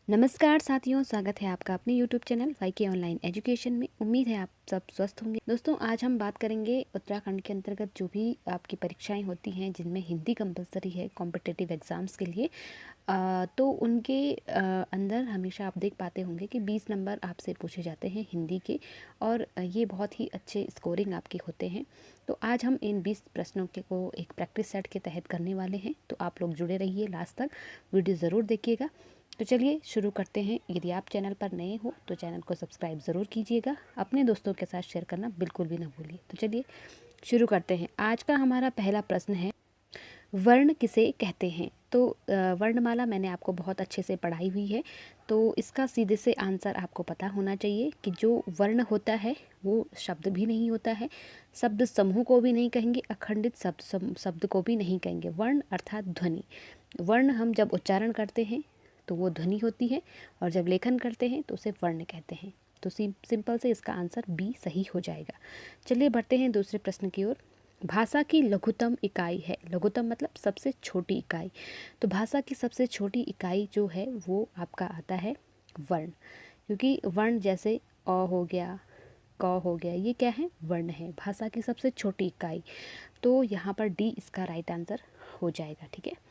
नमस्कार साथियों, स्वागत है आपका अपने YouTube चैनल वाईके ऑनलाइन एजुकेशन में। उम्मीद है आप सब स्वस्थ होंगे। दोस्तों, आज हम बात करेंगे उत्तराखंड के अंतर्गत जो भी आपकी परीक्षाएं होती हैं जिनमें हिंदी कंपलसरी है कॉम्पिटिटिव एग्ज़ाम्स के लिए। तो उनके अंदर हमेशा आप देख पाते होंगे कि 20 नंबर आपसे पूछे जाते हैं हिंदी के, और ये बहुत ही अच्छे स्कोरिंग आपके होते हैं। तो आज हम इन 20 प्रश्नों के को एक प्रैक्टिस सेट के तहत करने वाले हैं। तो आप लोग जुड़े रहिए, लास्ट तक वीडियो ज़रूर देखिएगा। तो चलिए शुरू करते हैं। यदि आप चैनल पर नए हो तो चैनल को सब्सक्राइब ज़रूर कीजिएगा, अपने दोस्तों के साथ शेयर करना बिल्कुल भी ना भूलिए। तो चलिए शुरू करते हैं। आज का हमारा पहला प्रश्न है, वर्ण किसे कहते हैं। तो वर्णमाला मैंने आपको बहुत अच्छे से पढ़ाई हुई है, तो इसका सीधे से आंसर आपको पता होना चाहिए कि जो वर्ण होता है वो शब्द भी नहीं होता है, शब्द समूह को भी नहीं कहेंगे, अखंडित शब्द को भी नहीं कहेंगे। वर्ण अर्थात ध्वनि। वर्ण हम जब उच्चारण करते हैं तो वो ध्वनि होती है, और जब लेखन करते हैं तो उसे वर्ण कहते हैं। तो सिंपल से इसका आंसर बी सही हो जाएगा। चलिए बढ़ते हैं दूसरे प्रश्न की ओर। भाषा की लघुतम इकाई है। लघुतम मतलब सबसे छोटी इकाई। तो भाषा की सबसे छोटी इकाई जो है वो आपका आता है वर्ण, क्योंकि वर्ण जैसे अ हो गया, क हो गया, ये क्या है, वर्ण है, भाषा की सबसे छोटी इकाई। तो यहाँ पर डी इसका राइट आंसर हो जाएगा। ठीक है,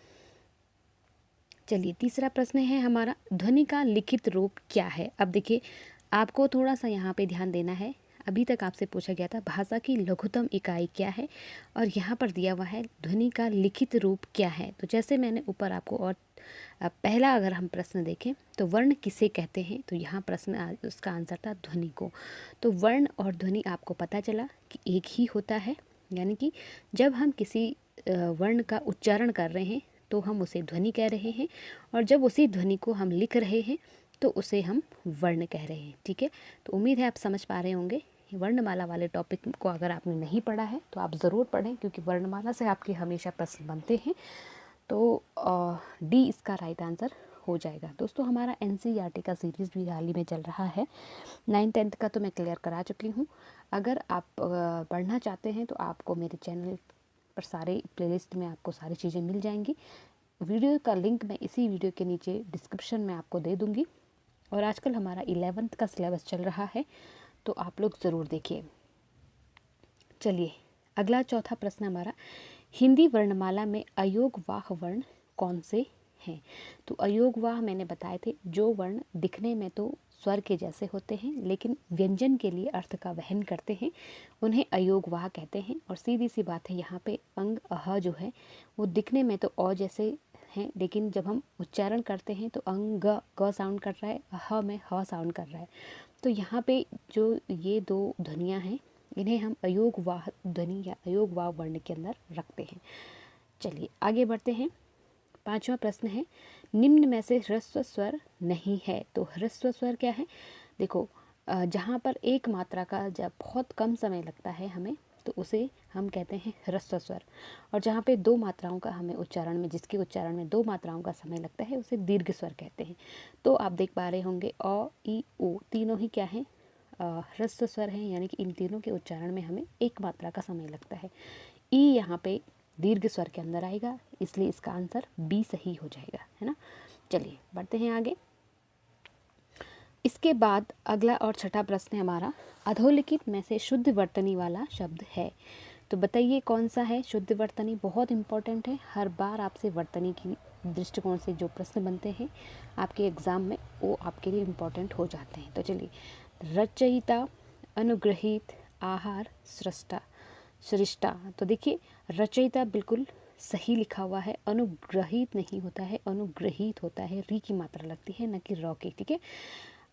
चलिए तीसरा प्रश्न है हमारा, ध्वनि का लिखित रूप क्या है। अब देखिए, आपको थोड़ा सा यहाँ पे ध्यान देना है। अभी तक आपसे पूछा गया था भाषा की लघुतम इकाई क्या है, और यहाँ पर दिया हुआ है ध्वनि का लिखित रूप क्या है। तो जैसे मैंने ऊपर आपको, और पहला अगर हम प्रश्न देखें तो वर्ण किसे कहते हैं, तो यहाँ प्रश्न उसका आंसर था ध्वनि को। तो वर्ण और ध्वनि आपको पता चला कि एक ही होता है, यानी कि जब हम किसी वर्ण का उच्चारण कर रहे हैं तो हम उसे ध्वनि कह रहे हैं, और जब उसी ध्वनि को हम लिख रहे हैं तो उसे हम वर्ण कह रहे हैं। ठीक है, तो उम्मीद है आप समझ पा रहे होंगे। वर्णमाला वाले टॉपिक को अगर आपने नहीं पढ़ा है तो आप ज़रूर पढ़ें, क्योंकि वर्णमाला से आपके हमेशा प्रश्न बनते हैं। तो डी इसका राइट आंसर हो जाएगा। दोस्तों, हमारा NCERT का सीरीज़ भी हाल ही में चल रहा है। 9th-10th का तो मैं क्लियर करा चुकी हूँ। अगर आप पढ़ना चाहते हैं तो आपको मेरे चैनल पर सारे प्लेलिस्ट में आपको सारी चीज़ें मिल जाएंगी। वीडियो का लिंक मैं इसी वीडियो के नीचे डिस्क्रिप्शन में आपको दे दूँगी। और आजकल हमारा 11th का सिलेबस चल रहा है, तो आप लोग ज़रूर देखिए। चलिए अगला चौथा प्रश्न हमारा, हिंदी वर्णमाला में अयोगवाह वर्ण कौन से हैं। तो अयोगवाह मैंने बताए थे, जो वर्ण दिखने में तो स्वर के जैसे होते हैं लेकिन व्यंजन के लिए अर्थ का वहन करते हैं, उन्हें अयोगवाह कहते हैं। और सीधी सी बात है, यहाँ पे अंग अह जो है वो दिखने में तो अ जैसे हैं, लेकिन जब हम उच्चारण करते हैं तो अंग ग साउंड कर रहा है, अह में ह साउंड कर रहा है। तो यहाँ पे जो ये दो ध्वनियाँ हैं, इन्हें हम अयोगवाह ध्वनि या अयोगवाह वर्ण के अंदर रखते हैं। चलिए आगे बढ़ते हैं। पांचवा प्रश्न है, निम्न में से ह्रस्व स्वर नहीं है। तो ह्रस्व स्वर क्या है, देखो जहाँ पर एक मात्रा का जब बहुत कम समय लगता है हमें, तो उसे हम कहते हैं ह्रस्व स्वर। और जहाँ पे दो मात्राओं का हमें उच्चारण में, जिसके उच्चारण में दो मात्राओं का समय लगता है, उसे दीर्घ स्वर कहते हैं। तो आप देख पा रहे होंगे अ, ई, ओ तीनों ही क्या हैं, ह्रस्व स्वर हैं, यानी कि इन तीनों के उच्चारण में हमें एक मात्रा का समय लगता है। ई यहाँ पे दीर्घ स्वर के अंदर आएगा, इसलिए इसका आंसर बी सही हो जाएगा, है ना। चलिए बढ़ते हैं आगे। इसके बाद अगला और छठा प्रश्न है हमारा, अधोलिखित में से शुद्ध वर्तनी वाला शब्द है। तो बताइए कौन सा है शुद्ध वर्तनी। बहुत इंपॉर्टेंट है, हर बार आपसे वर्तनी की दृष्टिकोण से जो प्रश्न बनते हैं आपके एग्ज़ाम में, वो आपके लिए इम्पोर्टेंट हो जाते हैं। तो चलिए, रचयिता, अनुग्रहित, आहार, सृष्टा, सृष्टा। तो देखिए, रचयिता बिल्कुल सही लिखा हुआ है, अनुग्रहित नहीं होता है, अनुग्रहित होता है, री की मात्रा लगती है, न कि रॉ की। ठीक है,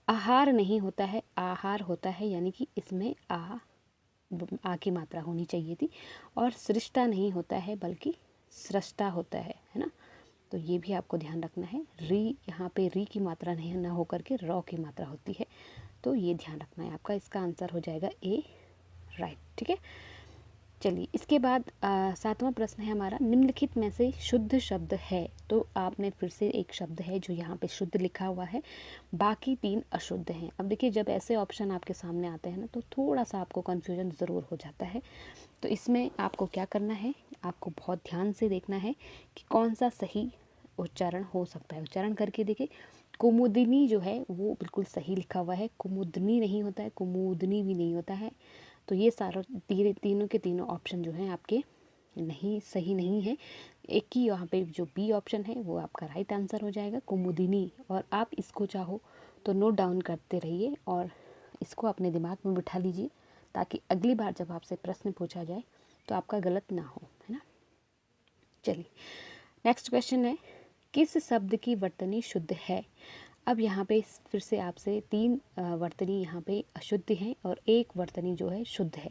आहार नहीं होता है, आहार होता है, यानी कि इसमें आ की मात्रा होनी चाहिए थी। और सृष्टा नहीं होता है, बल्कि सृष्टा होता है ना। तो ये भी आपको ध्यान रखना है, री यहाँ पे री की मात्रा नहीं ना होकर के रॉ की मात्रा होती है, तो ये ध्यान रखना है आपका। इसका आंसर हो जाएगा ए राइट। ठीक है, चलिए इसके बाद सातवां प्रश्न है हमारा, निम्नलिखित में से शुद्ध शब्द है। तो आपने फिर से एक शब्द है जो यहाँ पे शुद्ध लिखा हुआ है, बाकी तीन अशुद्ध हैं। अब देखिए, जब ऐसे ऑप्शन आपके सामने आते हैं ना, तो थोड़ा सा आपको कन्फ्यूजन ज़रूर हो जाता है। तो इसमें आपको क्या करना है, आपको बहुत ध्यान से देखना है कि कौन सा सही उच्चारण हो सकता है। उच्चारण करके देखिए, कुमुदिनी जो है वो बिल्कुल सही लिखा हुआ है, कुमुदनी नहीं होता है, कुमुदनी भी नहीं होता है। तो ये सारा तीनों के तीनों ऑप्शन जो हैं आपके नहीं सही नहीं है। एक ही यहाँ पे जो बी ऑप्शन है वो आपका राइट आंसर हो जाएगा, कुमुदिनी। और आप इसको चाहो तो नोट डाउन करते रहिए और इसको अपने दिमाग में बिठा लीजिए, ताकि अगली बार जब आपसे प्रश्न पूछा जाए तो आपका गलत ना हो, है ना। चलिए नेक्स्ट क्वेश्चन है, किस शब्द की वर्तनी शुद्ध है। अब यहाँ पे फिर से आपसे 3 वर्तनी यहाँ पे अशुद्ध हैं और एक वर्तनी जो है शुद्ध है।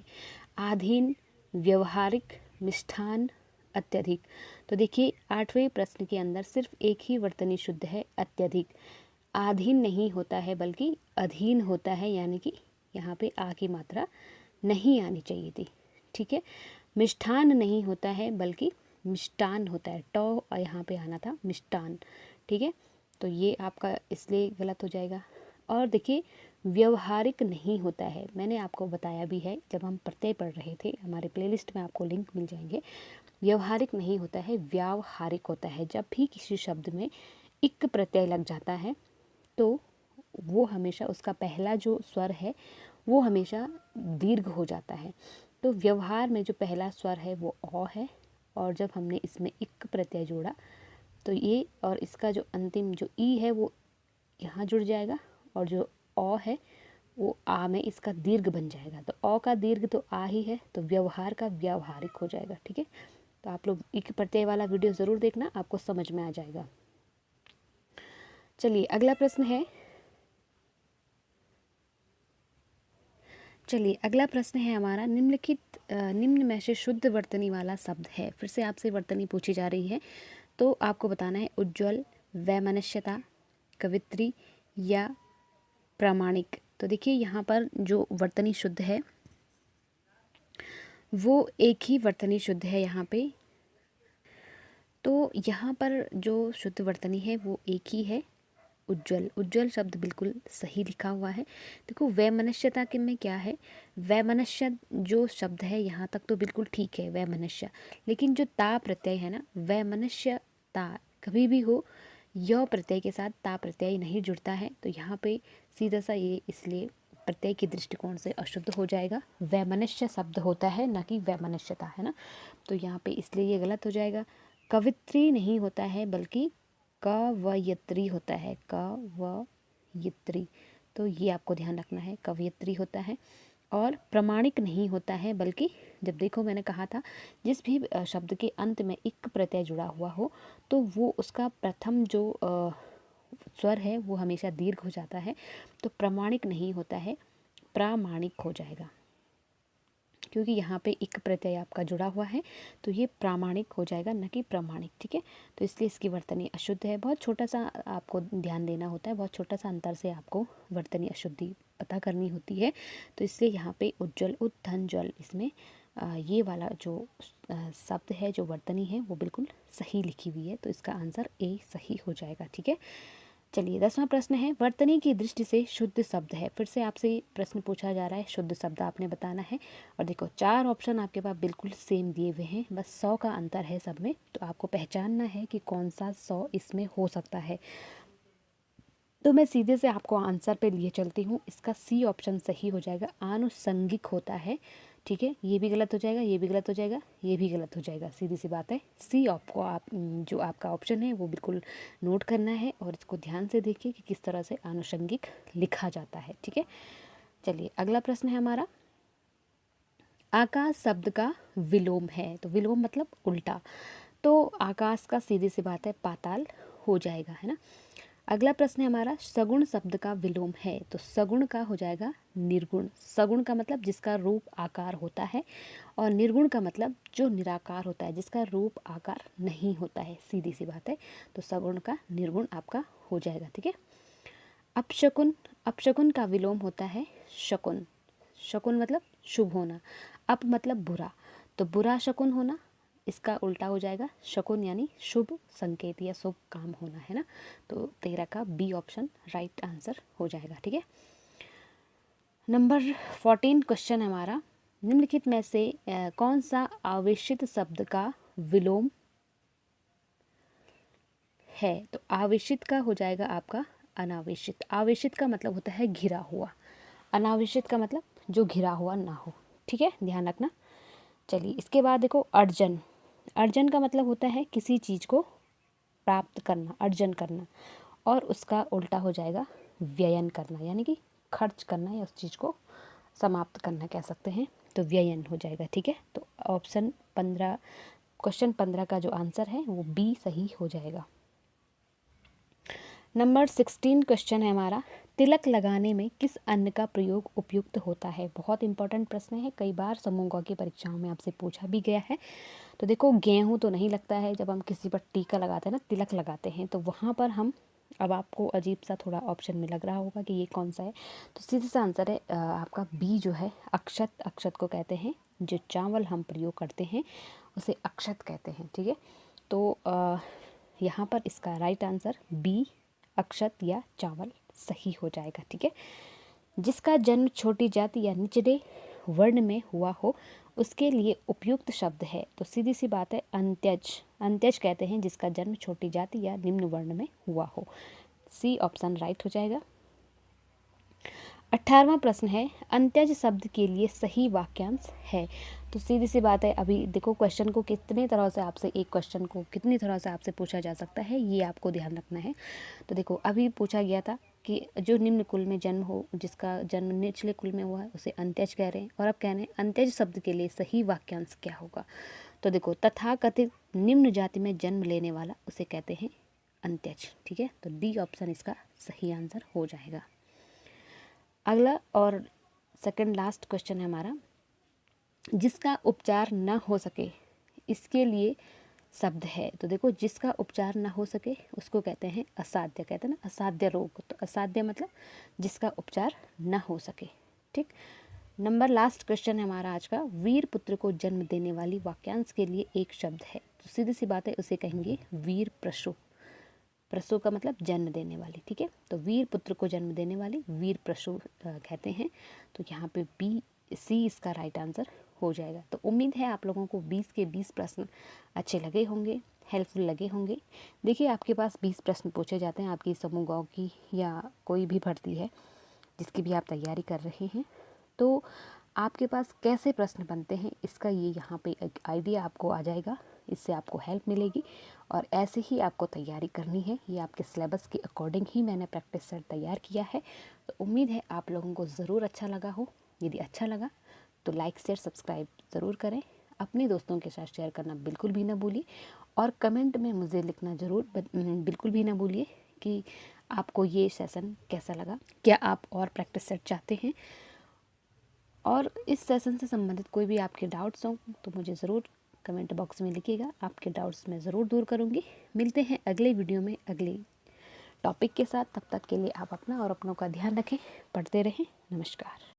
आधीन, व्यवहारिक, मिष्ठान, अत्यधिक। तो देखिए 8वें प्रश्न के अंदर सिर्फ एक ही वर्तनी शुद्ध है, अत्यधिक। आधीन नहीं होता है बल्कि अधीन होता है, यानी कि यहाँ पे आ की मात्रा नहीं आनी चाहिए थी, ठीक है। मिष्ठान नहीं होता है बल्कि मिष्टान होता है, टॉ यहाँ पे आना था, मिष्टान, ठीक है। तो ये आपका इसलिए गलत हो जाएगा। और देखिए व्यवहारिक नहीं होता है, मैंने आपको बताया भी है जब हम प्रत्यय पढ़ रहे थे, हमारे प्लेलिस्ट में आपको लिंक मिल जाएंगे। व्यवहारिक नहीं होता है, व्यावहारिक होता है। जब भी किसी शब्द में इक प्रत्यय लग जाता है तो वो हमेशा उसका पहला जो स्वर है वो हमेशा दीर्घ हो जाता है। तो व्यवहार में जो पहला स्वर है वो अ है, और जब हमने इसमें इक प्रत्यय जोड़ा तो ये और इसका जो अंतिम जो ई है वो यहाँ जुड़ जाएगा, और जो अ है वो आ में इसका दीर्घ बन जाएगा। तो अ का दीर्घ तो आ ही है, तो व्यवहार का व्यावहारिक हो जाएगा, ठीक है। तो आप लोग इक प्रत्यय वाला वीडियो ज़रूर देखना, आपको समझ में आ जाएगा। चलिए अगला प्रश्न है, हमारा, निम्न में से शुद्ध वर्तनी वाला शब्द है। फिर से आपसे वर्तनी पूछी जा रही है, तो आपको बताना है उज्ज्वल, वैमनस्यता, कवित्री या प्रामाणिक। तो देखिए यहाँ पर जो वर्तनी शुद्ध है वो एक ही वर्तनी शुद्ध है यहाँ पे। तो यहाँ पर जो शुद्ध वर्तनी है वो एक ही है, उज्ज्वल। उज्ज्वल शब्द बिल्कुल सही लिखा हुआ है। देखो वैमनस्यता के में क्या है, वैमनस्य जो शब्द है यहाँ तक तो बिल्कुल ठीक है, वैमनस्य। लेकिन जो ता प्रत्यय है ना, वैमनस्यता कभी भी हो य प्रत्यय के साथ ता प्रत्यय नहीं जुड़ता है, तो यहाँ पे सीधा सा ये इसलिए प्रत्यय के दृष्टिकोण से अशुद्ध हो जाएगा। वैमनस्य शब्द होता है ना कि वैमनस्यता, है ना। तो यहाँ पे इसलिए ये गलत हो जाएगा। कवित्री नहीं होता है बल्कि कवयत्री होता है, कवयत्री। तो ये आपको ध्यान रखना है, कवयत्री होता है। और प्रमाणिक नहीं होता है बल्कि, जब देखो मैंने कहा था जिस भी शब्द के अंत में इक प्रत्यय जुड़ा हुआ हो तो वो उसका प्रथम जो स्वर है वो हमेशा दीर्घ हो जाता है। तो प्रमाणिक नहीं होता है, प्रामाणिक हो जाएगा, क्योंकि यहाँ पे इक प्रत्यय आपका जुड़ा हुआ है, तो ये प्रामाणिक हो जाएगा, न कि प्रमाणिक, ठीक है। तो इसलिए इसकी वर्तनी अशुद्ध है। बहुत छोटा सा आपको ध्यान देना होता है, बहुत छोटा सा अंतर से आपको वर्तनी अशुद्धि पता करनी होती है। तो इसलिए यहाँ पे उज्ज्वल, उद्धन, ज्वल, इसमें ये वाला जो शब्द है, जो वर्तनी है वो बिल्कुल सही लिखी हुई है, तो इसका आंसर ए सही हो जाएगा, ठीक है। चलिए 10वां प्रश्न है, वर्तनी की दृष्टि से शुद्ध शब्द है। फिर से आपसे प्रश्न पूछा जा रहा है, शुद्ध शब्द आपने बताना है। और देखो 4 ऑप्शन आपके पास बिल्कुल सेम दिए हुए हैं, बस 100 का अंतर है सब में, तो आपको पहचानना है कि कौन सा 100 इसमें हो सकता है। तो मैं सीधे से आपको आंसर पे लिए चलती हूँ, इसका सी ऑप्शन सही हो जाएगा, आनुषंगिक होता है, ठीक है। ये भी गलत हो जाएगा, ये भी गलत हो जाएगा, ये भी गलत हो जाएगा, सीधी सी बात है। सी आपको जो आपका ऑप्शन है वो बिल्कुल नोट करना है और इसको ध्यान से देखिए कि किस तरह से आनुषंगिक लिखा जाता है, ठीक है। चलिए अगला प्रश्न है हमारा, आकाश शब्द का विलोम है। तो विलोम मतलब उल्टा, तो आकाश का सीधी सी बात है पाताल हो जाएगा, है ना। अगला प्रश्न है हमारा, सगुण शब्द का विलोम है। तो सगुण का हो जाएगा निर्गुण। सगुण का मतलब जिसका रूप आकार होता है, और निर्गुण का मतलब जो निराकार होता है, जिसका रूप आकार नहीं होता है, सीधी सी बात है। तो सगुण का निर्गुण आपका हो जाएगा, ठीक है। अपशकुन, अपशकुन का विलोम होता है शकुन। शकुन मतलब शुभ होना, अप मतलब बुरा, तो बुरा शकुन होना, इसका उल्टा हो जाएगा शकुन, यानी शुभ संकेत या शुभ काम होना, है ना। तो 13 का बी ऑप्शन राइट आंसर हो जाएगा, ठीक है। नंबर 14 क्वेश्चन हमारा, निम्नलिखित में से कौन सा आवेशित शब्द का विलोम है, तो आवेशित का हो जाएगा आपका अनावेशित। आवेशित का मतलब होता है घिरा हुआ, अनावेशित का मतलब जो घिरा हुआ ना हो। ठीक है, ध्यान रखना। चलिए इसके बाद देखो अर्जन। अर्जन का मतलब होता है किसी चीज़ को प्राप्त करना, अर्जन करना, और उसका उल्टा हो जाएगा व्ययन करना, यानी कि खर्च करना या उस चीज़ को समाप्त करना कह सकते हैं, तो व्ययन हो जाएगा। ठीक है, तो ऑप्शन 15, क्वेश्चन 15 का जो आंसर है वो बी सही हो जाएगा। नंबर 16 क्वेश्चन है हमारा, तिलक लगाने में किस अन्न का प्रयोग उपयुक्त होता है। बहुत इंपॉर्टेंट प्रश्न है, कई बार समूह ग की परीक्षाओं में आपसे पूछा भी गया है। तो देखो गेहूं तो नहीं लगता है, जब हम किसी पर टीका लगाते हैं ना, तिलक लगाते हैं, तो वहाँ पर हम, अब आपको अजीब सा थोड़ा ऑप्शन में लग रहा होगा कि ये कौन सा है, तो सीधे सा आंसर है आपका बी जो है अक्षत। अक्षत को कहते हैं, जो चावल हम प्रयोग करते हैं उसे अक्षत कहते हैं। ठीक है, तो यहाँ पर इसका राइट आंसर बी अक्षत या चावल सही हो जाएगा। ठीक है, जिसका जन्म छोटी जाति या निचले वर्ण में हुआ हो उसके लिए उपयुक्त शब्द है, तो सीधी सी बात है अंत्यज। अंत्यज कहते हैं जिसका जन्म छोटी जाति या निम्न वर्ण में हुआ हो। सी ऑप्शन राइट हो जाएगा। 18वां प्रश्न है, अंत्यज शब्द के लिए सही वाक्यांश है, तो सीधी सी बात है, अभी देखो क्वेश्चन को कितने तरह से आपसे, एक क्वेश्चन को कितनी तरह से आपसे पूछा जा सकता है, ये आपको ध्यान रखना है। तो देखो अभी पूछा गया था कि जो निम्न कुल में जन्म हो, जिसका जन्म निचले कुल में हुआ है उसे अंत्यज कह रहे हैं, और अब कह रहे हैं अंत्यज शब्द के लिए सही वाक्यांश क्या होगा। तो देखो तथाकथित निम्न जाति में जन्म लेने वाला उसे कहते हैं अंत्यज। ठीक है, तो डी ऑप्शन इसका सही आंसर हो जाएगा। अगला और सेकंड लास्ट क्वेश्चन है हमारा, जिसका उपचार न हो सके इसके लिए शब्द है। तो देखो जिसका उपचार ना हो सके उसको कहते हैं असाध्य, कहते हैं ना असाध्य रोग, तो असाध्य मतलब जिसका उपचार ना हो सके। ठीक, नंबर लास्ट क्वेश्चन है हमारा आज का, वीर पुत्र को जन्म देने वाली वाक्यांश के लिए एक शब्द है, तो सीधी सी बात है उसे कहेंगे वीर प्रसू। प्रसू का मतलब जन्म देने वाली। ठीक है, तो वीर पुत्र को जन्म देने वाली वीर प्रसू कहते हैं, तो यहाँ पे बी सी इसका राइट आंसर हो जाएगा। तो उम्मीद है आप लोगों को 20 के 20 प्रश्न अच्छे लगे होंगे, हेल्पफुल लगे होंगे। देखिए आपके पास 20 प्रश्न पूछे जाते हैं आपकी समूह गाँव की या कोई भी भर्ती है जिसकी भी आप तैयारी कर रहे हैं, तो आपके पास कैसे प्रश्न बनते हैं इसका ये यहाँ पे एक आइडिया आपको आ जाएगा, इससे आपको हेल्प मिलेगी। और ऐसे ही आपको तैयारी करनी है, ये आपके सिलेबस के अकॉर्डिंग ही मैंने प्रैक्टिस सेट तैयार किया है। तो उम्मीद है आप लोगों को ज़रूर अच्छा लगा हो। यदि अच्छा लगा तो लाइक शेयर सब्सक्राइब ज़रूर करें, अपने दोस्तों के साथ शेयर करना बिल्कुल भी ना भूलिए, और कमेंट में मुझे लिखना ज़रूर बिल्कुल भी ना भूलिए कि आपको ये सेशन कैसा लगा, क्या आप और प्रैक्टिस सेट चाहते हैं, और इस सेशन से संबंधित कोई भी आपके डाउट्स हों तो मुझे ज़रूर कमेंट बॉक्स में लिखिएगा, आपके डाउट्स मैं ज़रूर दूर करूँगी। मिलते हैं अगले वीडियो में अगले टॉपिक के साथ, तब तक के लिए आप अपना और अपनों का ध्यान रखें, पढ़ते रहें। नमस्कार।